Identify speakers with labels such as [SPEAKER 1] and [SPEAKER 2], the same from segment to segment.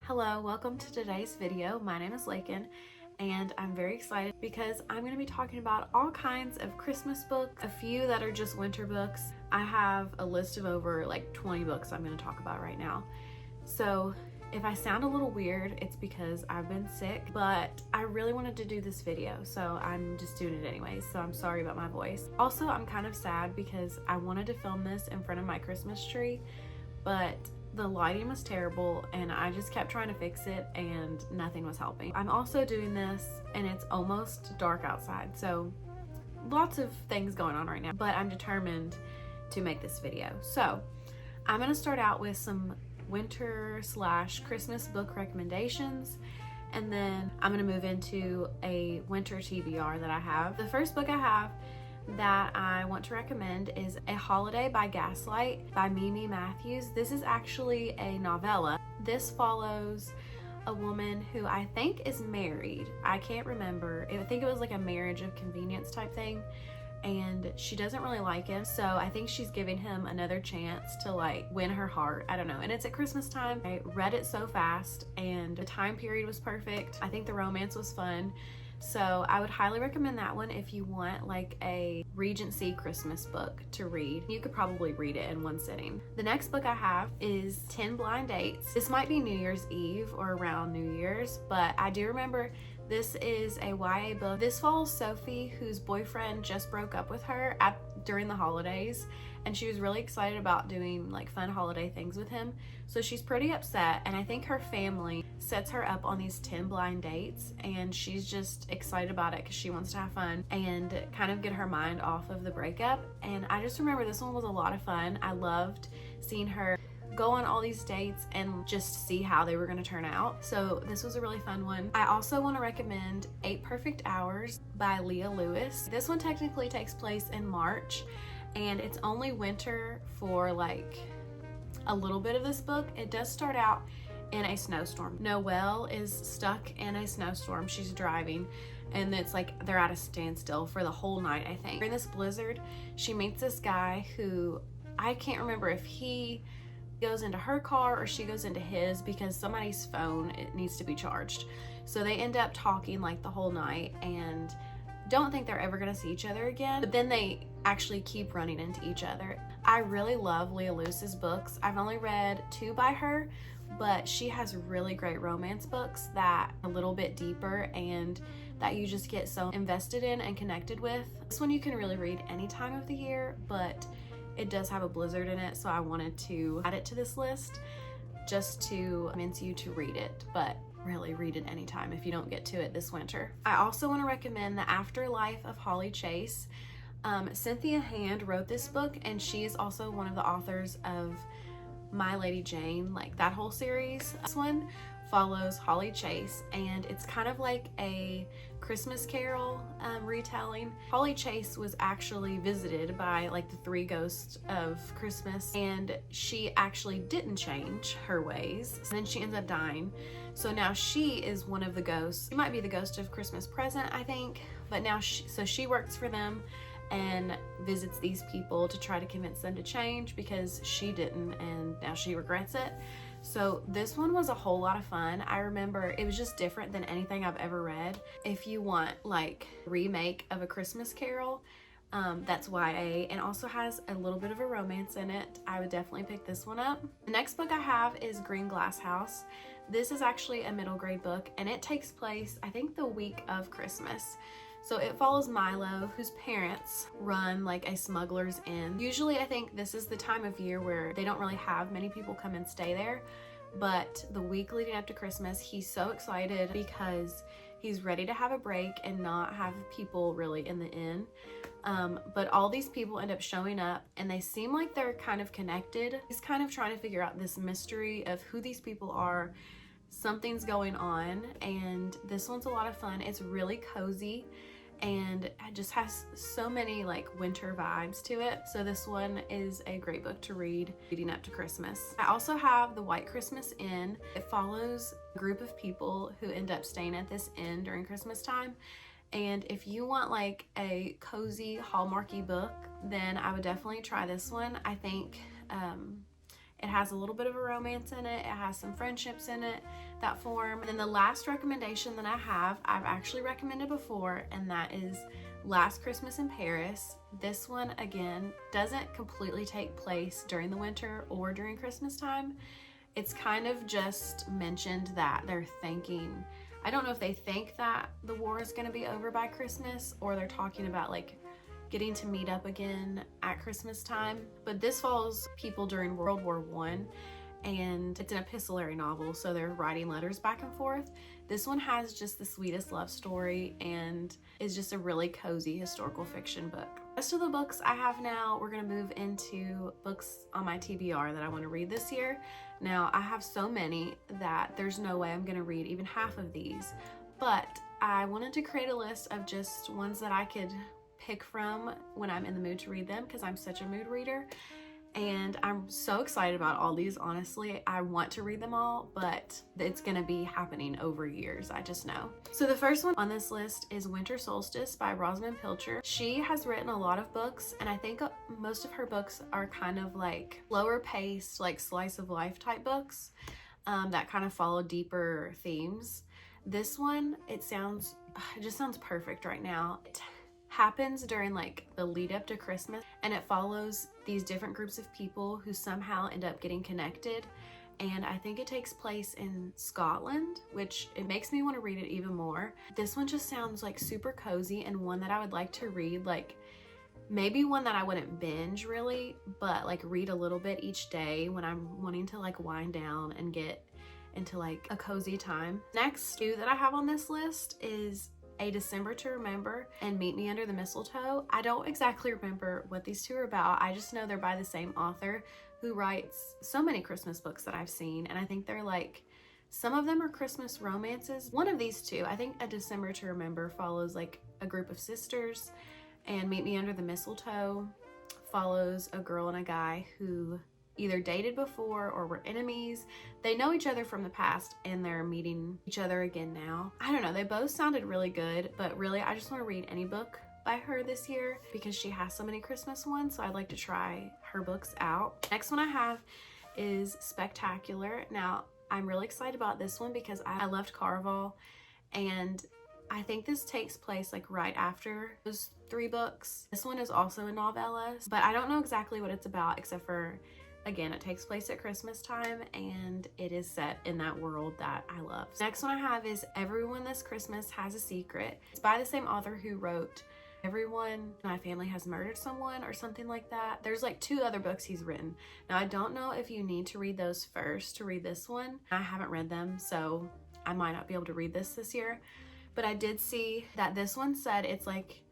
[SPEAKER 1] Hello, welcome to today's video. My name is Lakin and I'm very excited because I'm going to be talking about all kinds of Christmas books, a few that are just winter books. I have a list of over like 20 books I'm going to talk about right now. So if I sound a little weird, it's because I've been sick, but I really wanted to do this video, so I'm just doing it anyways, so I'm sorry about my voice. Also, I'm kind of sad because I wanted to film this in front of my Christmas tree, but the lighting was terrible and I just kept trying to fix it and nothing was helping. I'm also doing this and it's almost dark outside, so lots of things going on right now, but I'm determined to make this video. So I'm going to start out with some winter/Christmas book recommendations, and then I'm going to move into a winter TBR that I have. The first book I have that I want to recommend is A Holiday by Gaslight by Mimi Matthews. This is actually a novella. This follows a woman who I think is married. I can't remember. I think it was like a marriage of convenience type thing, and she doesn't really like him, so I think she's giving him another chance to like win her heart. I don't know. And it's at Christmas time. I read it so fast and the time period was perfect. I think the romance was fun. So I would highly recommend that one if you want like a Regency Christmas book to read. You could probably read it in one sitting. The next book I have is 10 Blind Dates. This might be New Year's Eve or around New Year's, but I do remember this is a YA book. This follows Sophie, whose boyfriend just broke up with her during the holidays, and she was really excited about doing like fun holiday things with him. So she's pretty upset, and I think her family sets her up on these 10 blind dates, and she's just excited about it because she wants to have fun and kind of get her mind off of the breakup. And I just remember this one was a lot of fun. I loved seeing her go on all these dates and just see how they were going to turn out. So this was a really fun one. I also want to recommend 8 Perfect Hours by Leah Lewis. This one technically takes place in March, and it's only winter for like a little bit of this book. It does start out in a snowstorm. Noelle is stuck in a snowstorm. She's driving and it's like they're at a standstill for the whole night, I think. During this blizzard, she meets this guy who I can't remember if he goes into her car or she goes into his because somebody's phone, it needs to be charged. So they end up talking like the whole night and don't think they're ever gonna see each other again, but then they actually keep running into each other. I really love Leah Lewis's books. I've only read 2 by her, but she has really great romance books that are a little bit deeper and that you just get so invested in and connected with. This one you can really read any time of the year, but it does have a blizzard in it, so I wanted to add it to this list just to convince you to read it, but really read it anytime if you don't get to it this winter. I also want to recommend The Afterlife of Holly Chase. Cynthia Hand wrote this book, and she is also one of the authors of My Lady Jane, like that whole series. This one follows Holly Chase, and it's kind of like a Christmas Carol retelling. Holly Chase was actually visited by like the 3 ghosts of Christmas, and she actually didn't change her ways. And then she ends up dying. So now she is one of the ghosts. She might be the ghost of Christmas Present, I think, but now she works for them and visits these people to try to convince them to change because she didn't, and now she regrets it. So this one was a whole lot of fun. I remember it was just different than anything I've ever read. If you want like remake of A Christmas Carol, that's YA and also has a little bit of a romance in it. I would definitely pick this one up. The next book I have is Greenglass House. This is actually a middle grade book, and it takes place, I think, the week of Christmas. So it follows Milo, whose parents run like a smuggler's inn. Usually I think this is the time of year where they don't really have many people come and stay there, but the week leading up to Christmas, he's so excited because he's ready to have a break and not have people really in the inn. But all these people end up showing up and they seem like they're kind of connected. He's kind of trying to figure out this mystery of who these people are. Something's going on, and this one's a lot of fun. It's really cozy and it just has so many like winter vibes to it. So this one is a great book to read leading up to Christmas. I also have The White Christmas Inn. It follows a group of people who end up staying at this inn during Christmas time. And if you want like a cozy Hallmarky book, then I would definitely try this one. I think It has a little bit of a romance in it. It has some friendships in it that form. And then the last recommendation that I have, I've actually recommended before, and that is Last Christmas in Paris. This one, again, doesn't completely take place during the winter or during Christmas time. It's kind of just mentioned that they're thinking, I don't know if they think that the war is going to be over by Christmas, or they're talking about like getting to meet up again at Christmas time. But this follows people during World War I, and it's an epistolary novel, so they're writing letters back and forth. This one has just the sweetest love story and is just a really cozy historical fiction book. The rest of the books I have now, we're gonna move into books on my TBR that I want to read this year. Now, I have so many that there's no way I'm gonna read even half of these, but I wanted to create a list of just ones that I could pick from when I'm in the mood to read them, because I'm such a mood reader. And I'm so excited about all these, honestly. I want to read them all, but it's gonna be happening over years, I just know. So the first one on this list is Winter Solstice by Rosamunde Pilcher. She has written a lot of books, and I think most of her books are kind of like lower paced, like slice of life type books that kind of follow deeper themes. This one, it just sounds perfect right now. It happens during like the lead up to Christmas, and it follows these different groups of people who somehow end up getting connected. And I think it takes place in Scotland, which it makes me want to read it even more. This one just sounds like super cozy, and one that I would like to read, like maybe one that I wouldn't binge really, but like read a little bit each day when I'm wanting to like wind down and get into like a cozy time. Next two that I have on this list is A December to Remember and Meet Me Under the Mistletoe. I don't exactly remember what these two are about. I just know they're by the same author who writes so many Christmas books that I've seen, and I think they're like, some of them are Christmas romances. One of these two, I think A December to Remember, follows like a group of sisters, and Meet Me Under the Mistletoe follows a girl and a guy who either dated before or were enemies. They know each other from the past and they're meeting each other again now. I don't know, they both sounded really good, but really I just want to read any book by her this year because she has so many Christmas ones, so I'd like to try her books out. Next one I have is Spectacular. Now, I'm really excited about this one because I left Caraval, and I think this takes place like right after those three books. This one is also a novella, but I don't know exactly what it's about, except for, again, it takes place at Christmas time and it is set in that world that I love. Next one I have is Everyone This Christmas Has a Secret. It's by the same author who wrote Everyone in My Family Has Murdered Someone or something like that. There's like two other books he's written. Now, I don't know if you need to read those first to read this one. I haven't read them, so I might not be able to read this year. But I did see that this one said it's like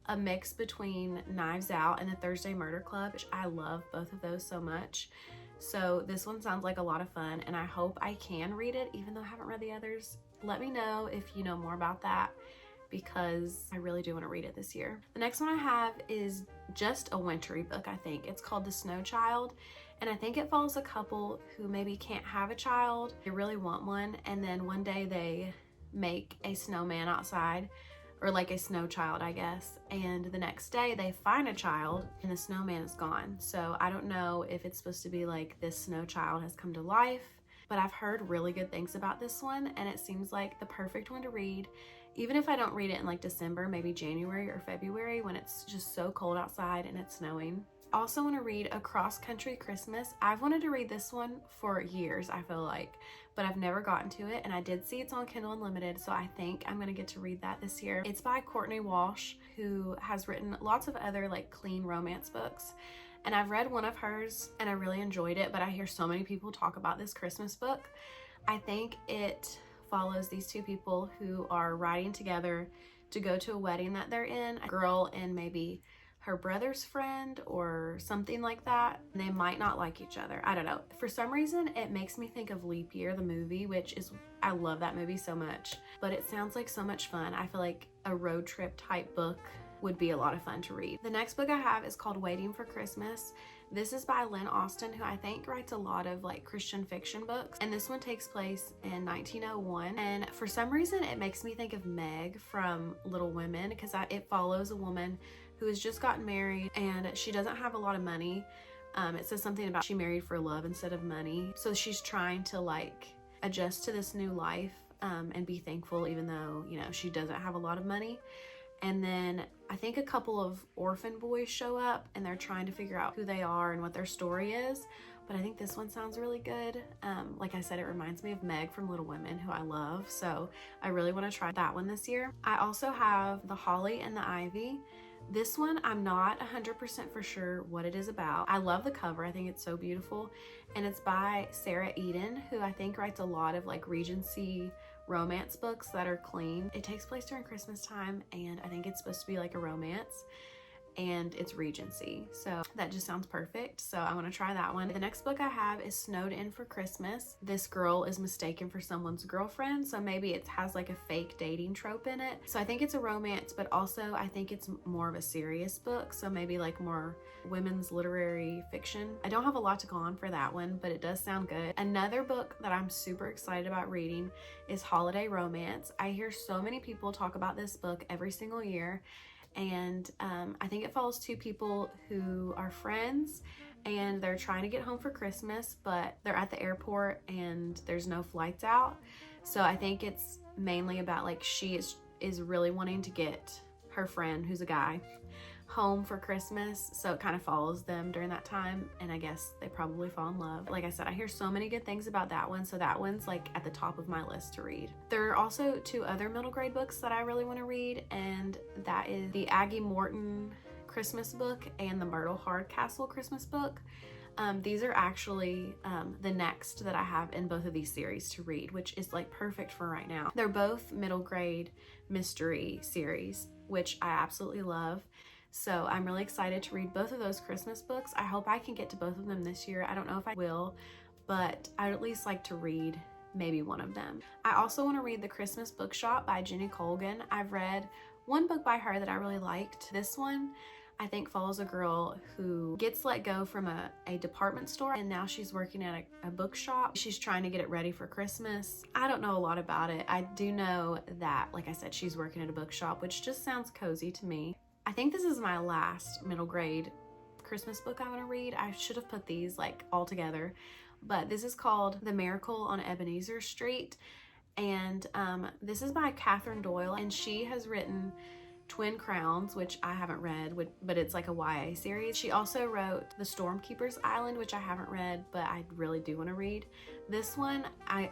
[SPEAKER 1] a mix between Knives Out and the Thursday Murder Club, which I love both of those so much. So this one sounds like a lot of fun, and I hope I can read it, even though I haven't read the others. Let me know if you know more about that, because I really do want to read it this year. The next one I have is just a wintry book, I think. It's called The Snow Child, and I think it follows a couple who maybe can't have a child. They really want one, and then one day they make a snowman outside, or like a snow child, I guess. And the next day they find a child and the snowman is gone. So I don't know if it's supposed to be like this snow child has come to life, but I've heard really good things about this one, and it seems like the perfect one to read. Even if I don't read it in like December, maybe January or February when it's just so cold outside and it's snowing. I also want to read A Cross Country Christmas. I've wanted to read this one for years, I feel like, but I've never gotten to it, and I did see it's on Kindle Unlimited, so I think I'm gonna get to read that this year. It's by Courtney Walsh, who has written lots of other like clean romance books, and I've read one of hers and I really enjoyed it, but I hear so many people talk about this Christmas book. I think it follows these two people who are riding together to go to a wedding that they're in, a girl and maybe her brother's friend or something like that. They might not like each other. I don't know. For some reason, it makes me think of Leap Year, the movie, which is, I love that movie so much, but it sounds like so much fun. I feel like a road trip type book would be a lot of fun to read. The next book I have is called Waiting for Christmas. This is by Lynn Austin, who I think writes a lot of like Christian fiction books. And this one takes place in 1901. And for some reason, it makes me think of Meg from Little Women, because it follows a woman who has just gotten married and she doesn't have a lot of money, It says something about she married for love instead of money. So she's trying to like adjust to this new life and be thankful even though, you know, she doesn't have a lot of money. And then I think a couple of orphan boys show up and they're trying to figure out who they are and what their story is. But I think this one sounds really good. Like I said, it reminds me of Meg from Little Women, who I love. So I really want to try that one this year. I also have The Holly and the Ivy. This one, I'm not 100% for sure what it is about. I love the cover. I think it's so beautiful. And it's by Sarah Eden, who I think writes a lot of like Regency romance books that are clean. It takes place during Christmas time, and I think it's supposed to be like a romance. And it's Regency, so that just sounds perfect. So I want to try that one. The next book I have is Snowed In for Christmas. This girl is mistaken for someone's girlfriend, so maybe it has like a fake dating trope in it. So I think it's a romance, but also I think it's more of a serious book, so maybe like more women's literary fiction. I don't have a lot to go on for that one, but it does sound good. Another book that I'm super excited about reading is Holiday Romance. I hear so many people talk about this book every single year. And I think it follows two people who are friends and they're trying to get home for Christmas, but they're at the airport and there's no flights out. So I think it's mainly about like she is really wanting to get her friend, who's a guy, home for Christmas. So it kind of follows them during that time, and I guess they probably fall in love. Like I said, I hear so many good things about that one, so that one's like at the top of my list to read. There are also two other middle grade books that I really want to read, and that is the Aggie Morton Christmas book and the Myrtle Hardcastle Christmas book. These are actually the next that I have in both of these series to read, which is like perfect for right now. They're both middle grade mystery series, which I absolutely love. So I'm really excited to read both of those Christmas books. I hope I can get to both of them this year. I don't know if I will, but I'd at least like to read maybe one of them. I also want to read The Christmas Bookshop by Jenny Colgan. I've read one book by her that I really liked. This one, I think, follows a girl who gets let go from a department store, and now she's working at a bookshop. She's trying to get it ready for Christmas. I don't know a lot about it. I do know that, like I said, she's working at a bookshop, which just sounds cozy to me. I think this is my last middle grade Christmas book I want to read. I should have put these like all together, but this is called The Miracle on Ebenezer Street, and this is by Catherine Doyle, and she has written Twin Crowns, which I haven't read, but it's like a YA series. She also wrote The Stormkeeper's Island, which I haven't read, but I really do want to read. This one, I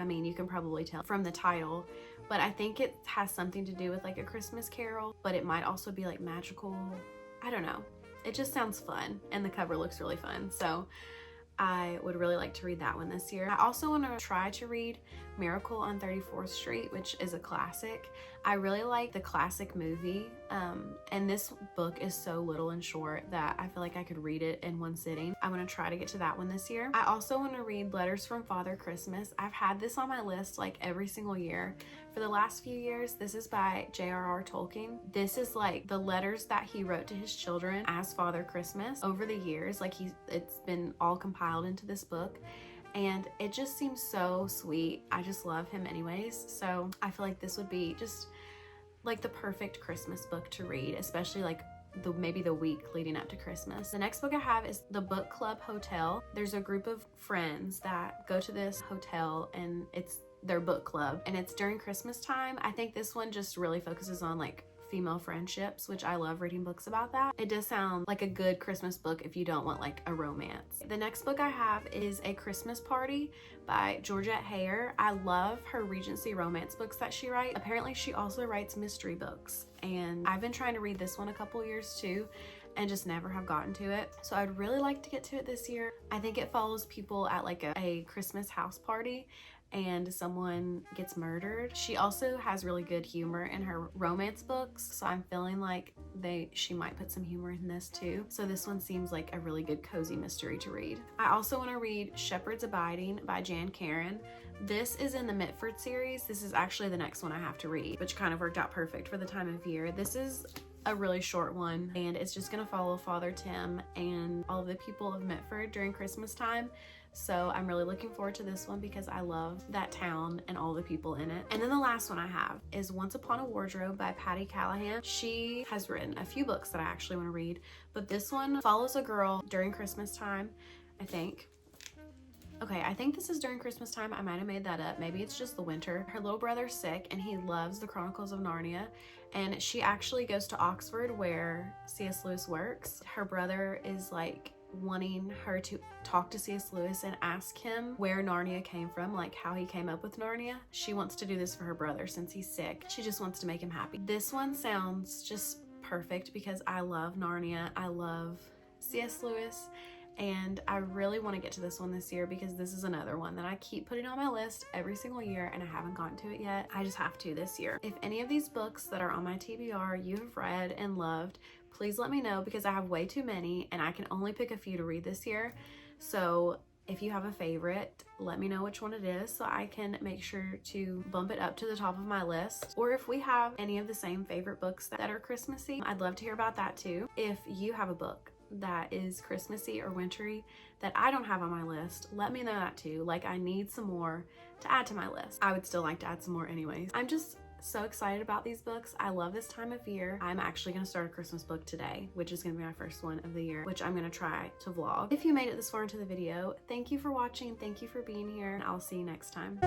[SPEAKER 1] mean, you can probably tell from the title, but I think it has something to do with like a Christmas carol, but it might also be like magical. I don't know. It just sounds fun, and the cover looks really fun. So I would really like to read that one this year. I also want to try to read Miracle on 34th Street, which is a classic. I really like the classic movie, and this book is so little and short that I feel like I could read it in one sitting. I want to try to get to that one this year. I also want to read Letters from Father Christmas. I've had this on my list like every single year for the last few years. This is by J.R.R. Tolkien. This is like the letters that he wrote to his children as Father Christmas over the years. Like it's been all compiled into this book, and it just seems so sweet. I just love him anyways, so I feel like this would be just like the perfect Christmas book to read, especially like maybe the week leading up to Christmas. The next book I have is The Book Club Hotel. There's a group of friends that go to this hotel, and it's their book club, and it's during Christmas time. I think this one just really focuses on like female friendships, which I love reading books about that. It does sound like a good Christmas book if you don't want like a romance. The next book I have is A Christmas Party by Georgette Heyer. I love her Regency romance books that she writes. Apparently she also writes mystery books, and I've been trying to read this one a couple years too, and just never have gotten to it. So I'd really like to get to it this year. I think it follows people at like a Christmas house party, and someone gets murdered. She also has really good humor in her romance books, so I'm feeling like she might put some humor in this too. So this one seems like a really good cozy mystery to read. I also want to read Shepherd's Abiding by Jan Karan. This is in the Milford series. This is actually the next one I have to read, which kind of worked out perfect for the time of year. This is a really short one, and it's just gonna follow Father Tim and all of the people of Milford during Christmas time. So I'm really looking forward to this one because I love that town and all the people in it. And then the last one I have is Once Upon a Wardrobe by Patty Callahan. She has written a few books that I actually want to read, but this one follows a girl during Christmas time, I think. Okay, I think this is during Christmas time. I might have made that up. Maybe it's just the winter. Her little brother's sick and he loves the Chronicles of Narnia. And she actually goes to Oxford where C.S. Lewis works. Her brother is like wanting her to talk to C.S. Lewis and ask him where Narnia came from, like how he came up with Narnia. She wants to do this for her brother since he's sick. She just wants to make him happy. This one sounds just perfect because I love Narnia. I love C.S. Lewis. And I really want to get to this one this year because this is another one that I keep putting on my list every single year and I haven't gotten to it yet. I just have to this year. If any of these books that are on my TBR you have read and loved, please let me know because I have way too many and I can only pick a few to read this year. So if you have a favorite, let me know which one it is so I can make sure to bump it up to the top of my list. Or if we have any of the same favorite books that are Christmassy, I'd love to hear about that too. If you have a book that is Christmassy or wintry that I don't have on my list, let me know that too. Like, I need some more to add to my list. I would still like to add some more anyways. I'm just so excited about these books. I love this time of year. I'm actually going to start a Christmas book today, which is going to be my first one of the year, which I'm going to try to vlog. If you made it this far into the video, thank you for watching. Thank you for being here, and I'll see you next time.